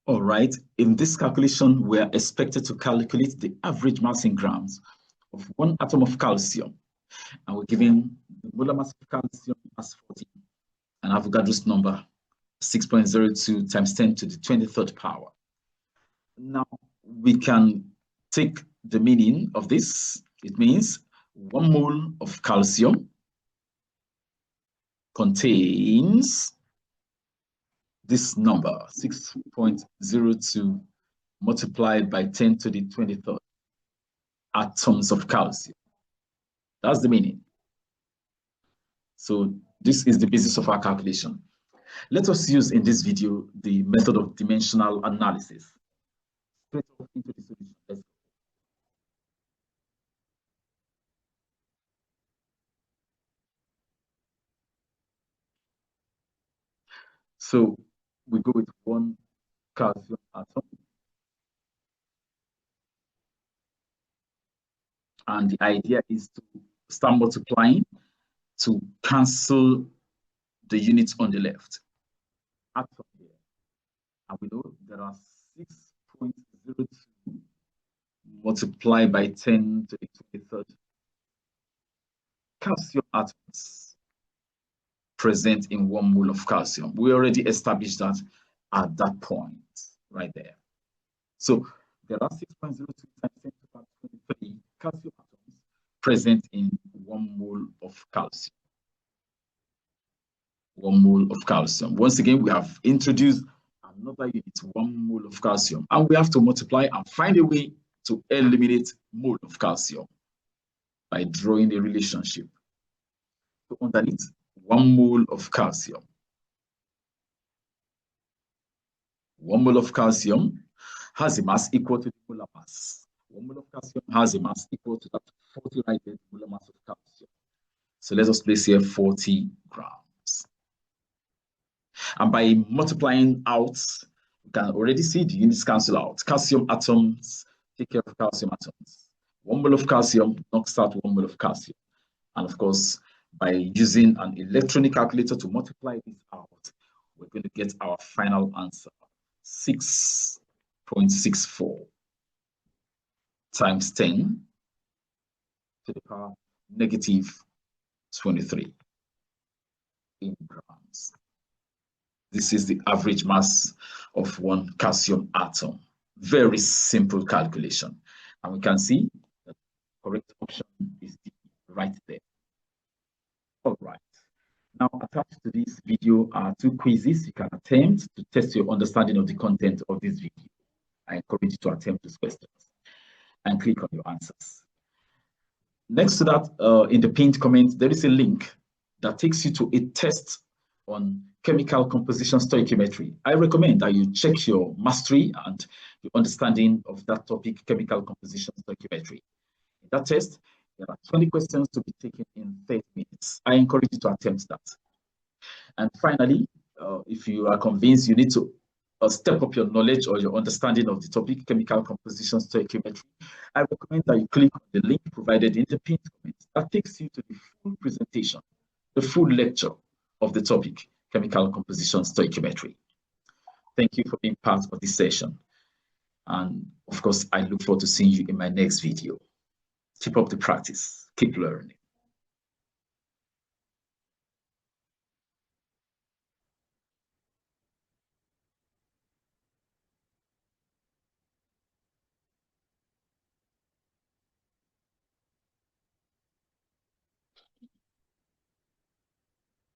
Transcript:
All right, in this calculation, we are expected to calculate the average mass in grams of one atom of calcium. And we're given the molar mass of calcium as 14, and Avogadro's number 6.02 times 10 to the 23rd power. Now, we can take the meaning of this. It means 1 mole of calcium contains this number, 6.02 multiplied by 10 to the 23rd atoms of calcium. That's the meaning. So this is the basis of our calculation. Let us use in this video the method of dimensional analysis. Straight off into the solution. Let's go. So we go with 1 calcium atom. And the idea is to start multiplying to cancel the units on the left. Atom here. And we know there are 6.02 multiplied by 10 to the 23rd calcium atoms present in 1 mole of calcium. We already established that at that point, right there. So there are 6.02 times 10 to the 23 calcium atoms present in 1 mole of calcium. 1 mole of calcium. Once again, we have introduced another unit, 1 mole of calcium, and we have to multiply and find a way to eliminate mole of calcium by drawing the relationship. So underneath, 1 mole of calcium. 1 mole of calcium has a mass equal to the molar mass. 1 mole of calcium has a mass equal to that 40 right there, the molar mass of calcium. So let us place here 40 grams. And by multiplying out, you can already see the units cancel out. Calcium atoms take care of calcium atoms. 1 mole of calcium knocks out 1 mole of calcium. And of course, by using an electronic calculator to multiply this out, we're going to get our final answer, 6.64 times 10 to the power negative 23 in grams. This is the average mass of 1 calcium atom. Very simple calculation. And we can see the correct option is D right there. All right. Now, attached to this video are 2 quizzes you can attempt to test your understanding of the content of this video. I encourage you to attempt these questions and click on your answers. Next to that, in the pinned comment, there is a link that takes you to a test on chemical composition stoichiometry. I recommend that you check your mastery and your understanding of that topic, chemical composition stoichiometry. In that test, there are 20 questions to be taken in 30 minutes. I encourage you to attempt that. And finally, if you are convinced you need to step up your knowledge or your understanding of the topic, chemical composition stoichiometry, I recommend that you click on the link provided in the pinned comment. That takes you to the full presentation, the full lecture of the topic, chemical composition stoichiometry. Thank you for being part of this session. And of course, I look forward to seeing you in my next video. Keep up the practice. Keep learning.